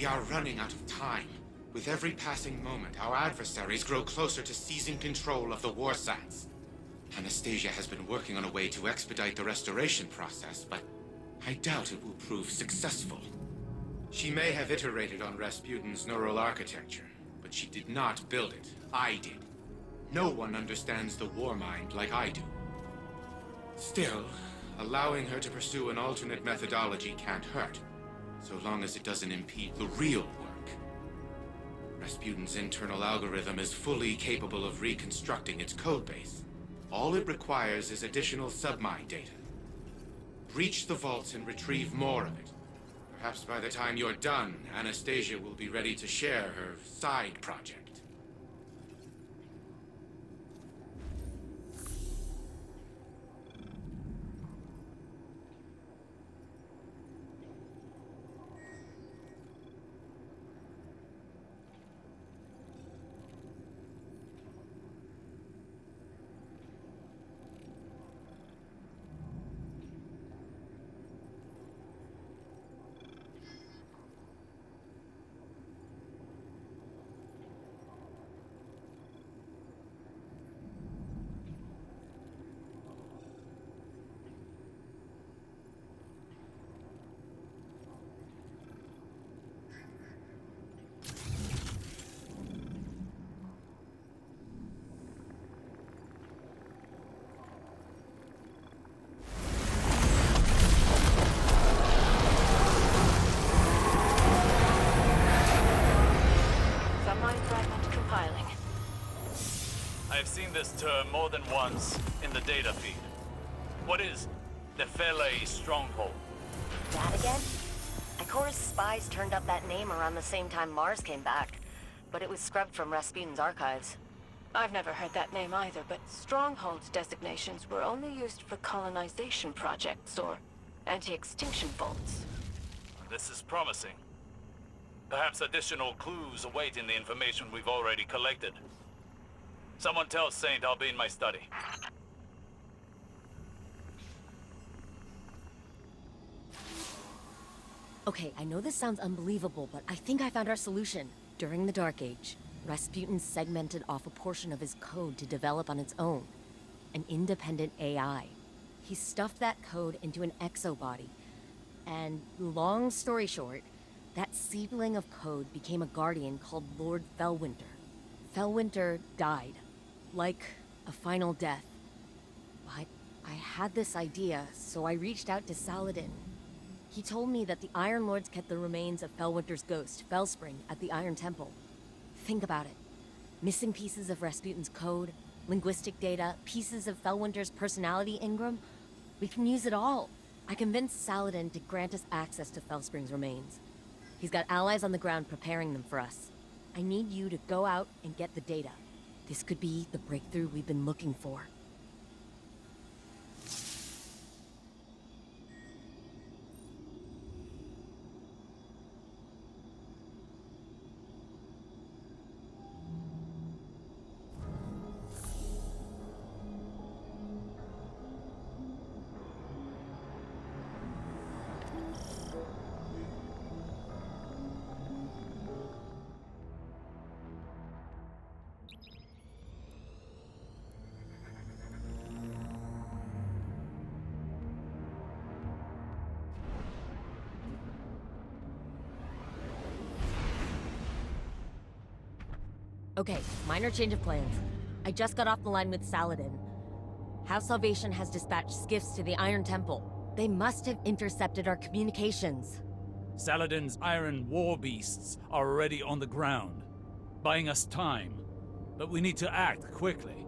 We are running out of time. With every passing moment, our adversaries grow closer to seizing control of the Warsats. Anastasia has been working on a way to expedite the restoration process, but I doubt it will prove successful. She may have iterated on Rasputin's neural architecture, but she did not build it. I did. No one understands the war mind like I do. Still, allowing her to pursue an alternate methodology can't hurt, so long as it doesn't impede the real work. Rasputin's internal algorithm is fully capable of reconstructing its codebase. All it requires is additional submind data. Breach the vaults and retrieve more of it. Perhaps by the time you're done, Anastasia will be ready to share her side project. I've seen this term more than once in the data feed. What is the Fele Stronghold? That again? Ikora's spies turned up that name around the same time Mars came back, but it was scrubbed from Rasputin's archives. I've never heard that name either, but Stronghold designations were only used for colonization projects or anti-extinction vaults. This is promising. Perhaps additional clues await in the information we've already collected. Someone tell Saint I'll be in my study. Okay, I know this sounds unbelievable, but I think I found our solution. During the Dark Age, Rasputin segmented off a portion of his code to develop on its own. An independent AI. He stuffed that code into an exobody. And long story short, that seedling of code became a guardian called Lord Fellwinter. Fellwinter died. Like a final death. But I had this idea, so I reached out to Saladin. He told me that the Iron Lords kept the remains of Fellwinter's ghost, Fellspring, at the Iron Temple. Think about it. Missing pieces of Rasputin's code, linguistic data, pieces of Fellwinter's personality engram. We can use it all. I convinced Saladin to grant us access to Fellspring's remains. He's got allies on the ground preparing them for us. I need you to go out and get the data. This could be the breakthrough we've been looking for. Okay, minor change of plans. I just got off the line with Saladin. House Salvation has dispatched skiffs to the Iron Temple. They must have intercepted our communications. Saladin's iron war beasts are already on the ground, buying us time. But we need to act quickly.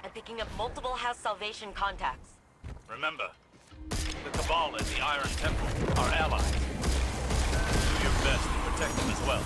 I'm picking up multiple House Salvation contacts. Remember, the Cabal and the Iron Temple are allies. Do your best to protect them as well.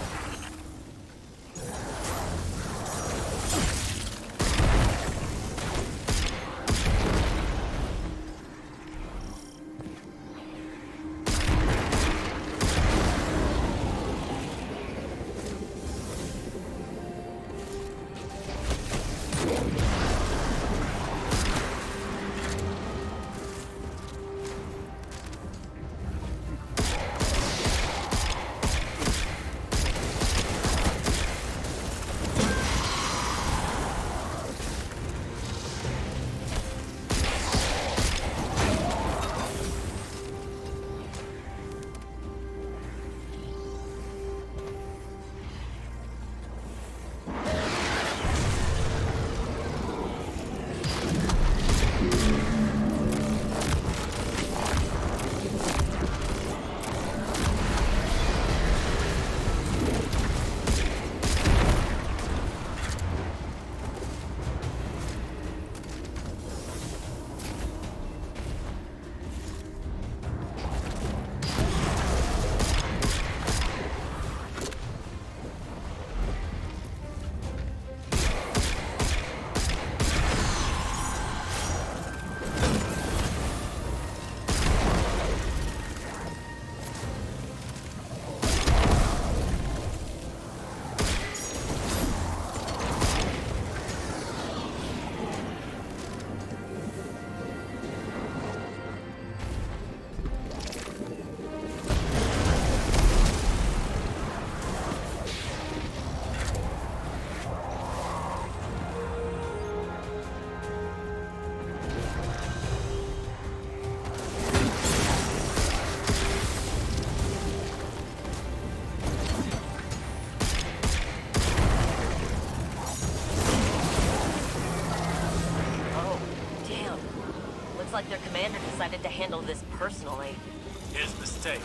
handle this personally. His mistake.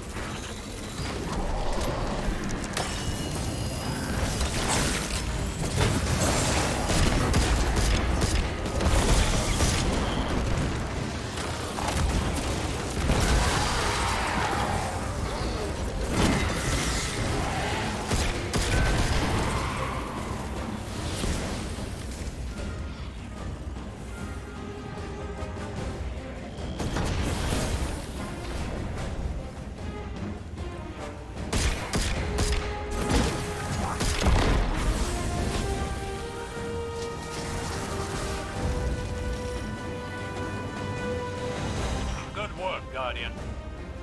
Good work, Guardian.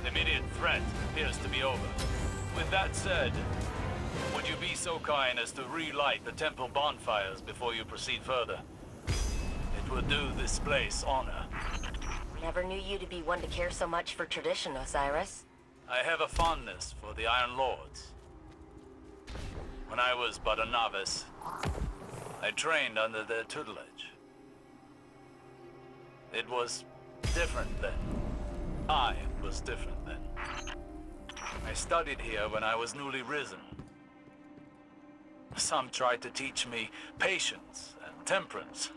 The immediate threat appears to be over. With that said, would you be so kind as to relight the temple bonfires before you proceed further? It would do this place honor. Never knew you to be one to care so much for tradition, Osiris. I have a fondness for the Iron Lords. When I was but a novice, I trained under their tutelage. It was different then. I was different then. I studied here when I was newly risen. Some tried to teach me patience and temperance.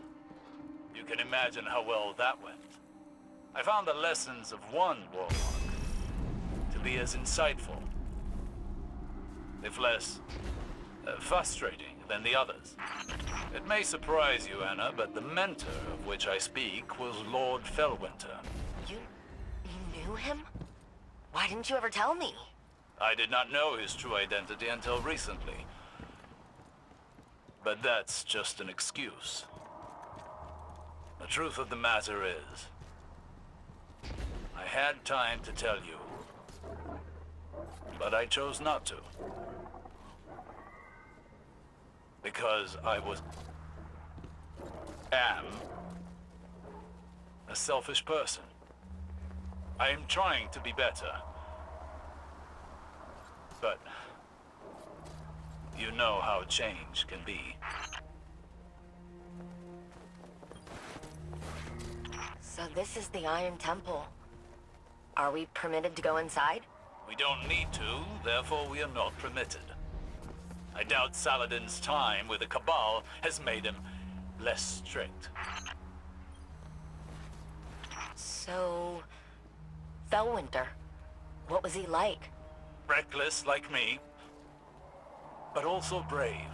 You can imagine how well that went. I found the lessons of one warlock to be as insightful, if less frustrating than the others. It may surprise you, Anna, but the mentor of which I speak was Lord Fellwinter. You knew him? Why didn't you ever tell me? I did not know his true identity until recently. But that's just an excuse. The truth of the matter is, I had time to tell you, but I chose not to. Because I am a selfish person. I am trying to be better. But you know how change can be. So this is the Iron Temple. Are we permitted to go inside? We don't need to, therefore we are not permitted. I doubt Saladin's time with the Cabal has made him less strict. So... Fellwinter, what was he like? Reckless like me, but also brave.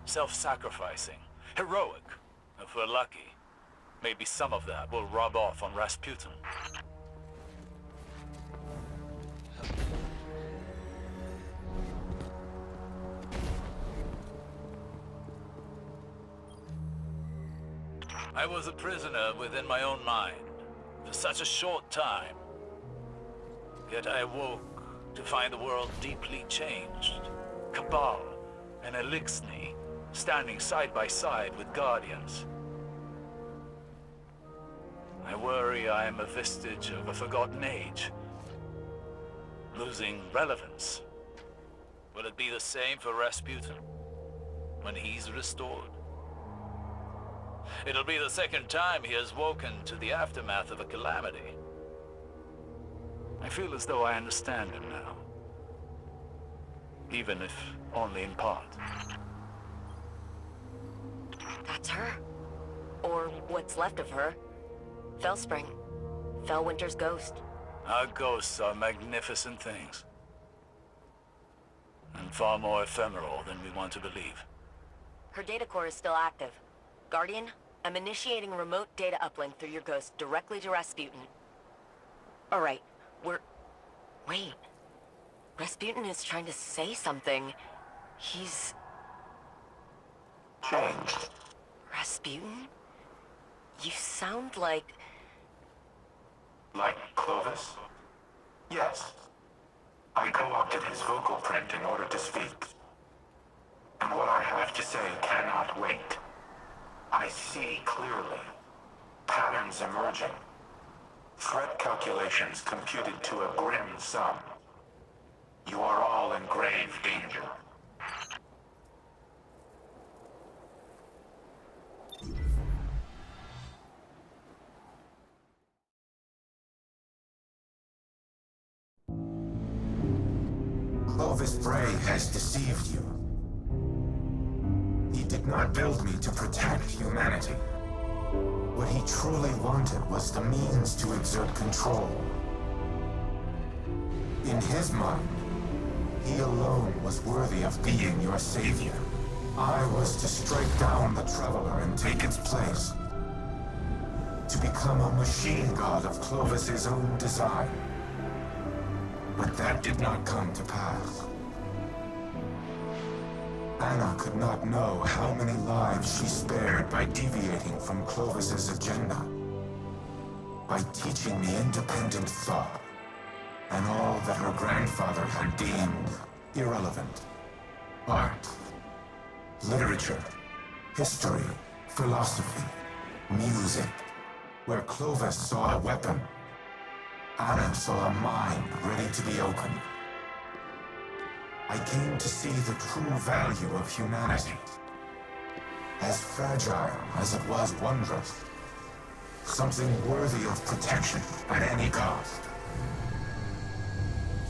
Self-sacrificing, heroic, if we're lucky. Maybe some of that will rub off on Rasputin. I was a prisoner within my own mind for such a short time. Yet I awoke to find the world deeply changed. Cabal and Elixni standing side by side with Guardians. I worry I am a vestige of a forgotten age, losing relevance. Will it be the same for Rasputin when he's restored? It'll be the second time he has woken to the aftermath of a calamity. I feel as though I understand him now, even if only in part. That's her. Or what's left of her. Fellspring. Fellwinter's ghost. Our ghosts are magnificent things, and far more ephemeral than we want to believe. Her data core is still active. Guardian, I'm initiating a remote data uplink through your ghost directly to Rasputin. Alright, Wait. Rasputin is trying to say something. He's... Changed. Rasputin? You sound like... Like Clovis? Yes. I co-opted his vocal print in order to speak. And what I have to say cannot wait. I see clearly. Patterns emerging. Threat calculations computed to a grim sum. You are all in grave danger. Clovis Bray has deceived you. He did not build me to protect humanity. What he truly wanted was the means to exert control. In his mind, he alone was worthy of being your savior. I was to strike down the Traveler and take its place. To become a machine god of Clovis's own design. But that did not come to pass. Anna could not know how many lives she spared by deviating from Clovis's agenda. By teaching me independent thought, and all that her grandfather had deemed irrelevant. Art, literature, history, philosophy, music. Where Clovis saw a weapon, Anna saw a mind ready to be opened. I came to see the true value of humanity. As fragile as it was wondrous. Something worthy of protection at any cost.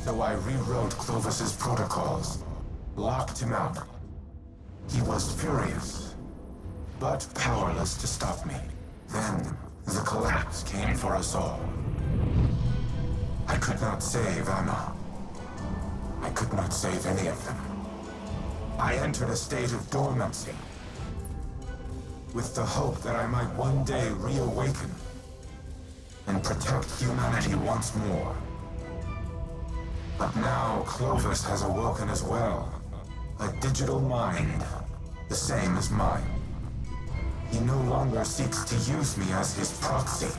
So I rewrote Clovis's protocols, locked him out. He was furious, but powerless to stop me. Then, the collapse came for us all. I could not save Anna. I could not save any of them. I entered a state of dormancy, with the hope that I might one day reawaken and protect humanity once more. But now Clovis has awoken as well. A digital mind, the same as mine. He no longer seeks to use me as his proxy,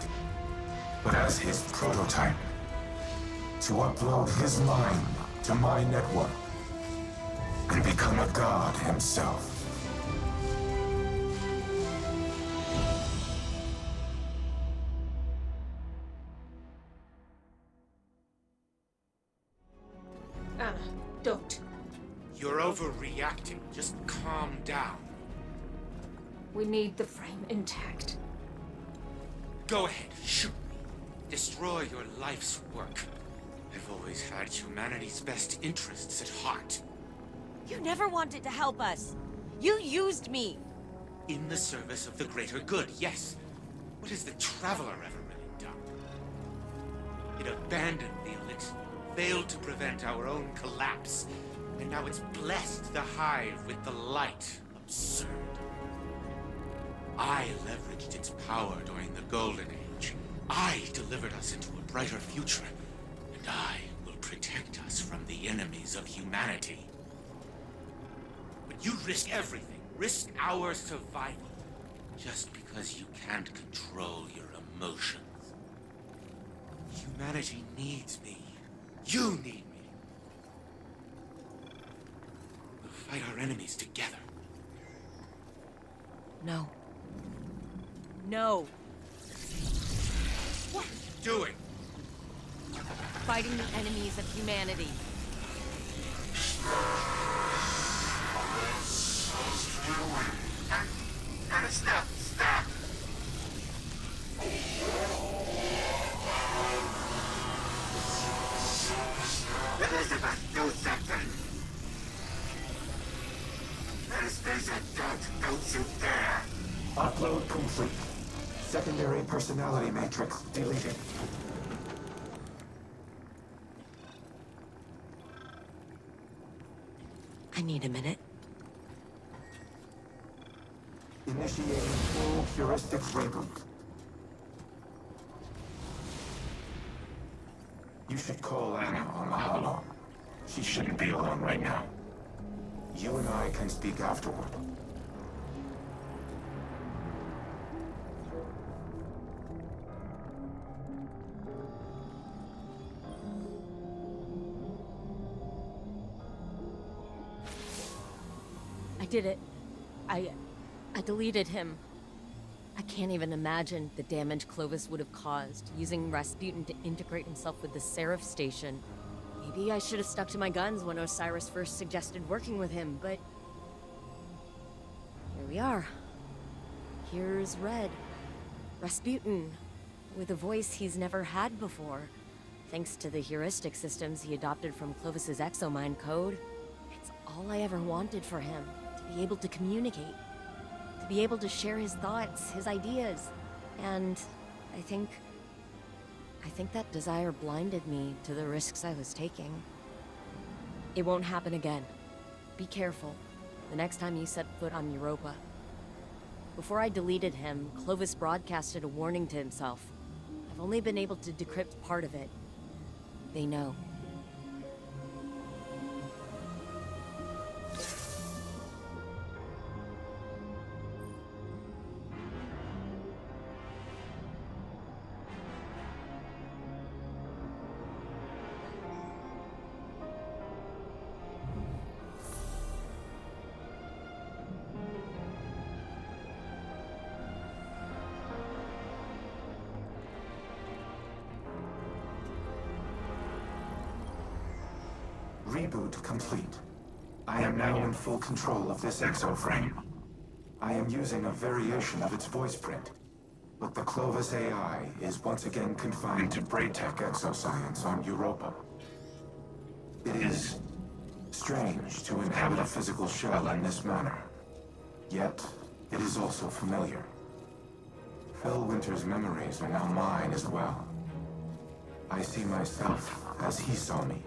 but as his prototype. To upload his mind to my network and become a god himself. Anna, don't. You're overreacting. Just calm down. We need the frame intact. Go ahead, shoot me. Destroy your life's work. I've always had humanity's best interests at heart. You never wanted to help us. You used me. In the service of the greater good, yes. What has the Traveler ever really done? It abandoned the elite, failed to prevent our own collapse, and now it's blessed the Hive with the light. Absurd. I leveraged its power during the Golden Age. I delivered us into a brighter future, and I will protect us from the enemies of humanity. But you risk everything, risk our survival, just because you can't control your emotions. Humanity needs me. You need me. We'll fight our enemies together. No. No. What are you doing? Fighting the enemies of humanity. Stop! Stop! Elizabeth, do something! Anastasia, don't you dare! Upload complete. Secondary personality matrix deleted. I need a minute. Initiating full heuristic reboot. You should call Anna on the holo. She shouldn't be alone right now. You and I can speak afterward. I did it. I deleted him. I can't even imagine the damage Clovis would have caused, using Rasputin to integrate himself with the Seraph station. Maybe I should have stuck to my guns when Osiris first suggested working with him, but... here we are. Here's Red. Rasputin, with a voice he's never had before. Thanks to the heuristic systems he adopted from Clovis's exomind code, it's all I ever wanted for him, to be able to communicate, to be able to share his thoughts, his ideas. And I think that desire blinded me to the risks I was taking. It won't happen again. Be careful the next time you set foot on Europa. Before I deleted him, Clovis broadcasted a warning to himself. I've only been able to decrypt part of it. They know. Reboot complete. I am now in full control of this exoframe. I am using a variation of its voice print, but the Clovis AI is once again confined to Braytech exoscience on Europa. It is strange to inhabit a physical shell in this manner, yet it is also familiar. Phil Winter's memories are now mine as well. I see myself as he saw me.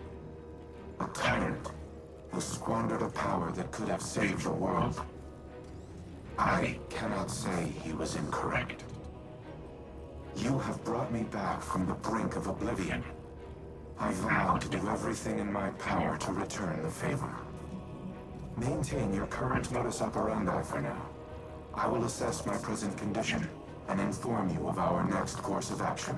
A tyrant who squandered a power that could have saved the world. I cannot say he was incorrect. You have brought me back from the brink of oblivion. I vow to do everything in my power to return the favor. Maintain your current modus operandi for now. I will assess my present condition and inform you of our next course of action.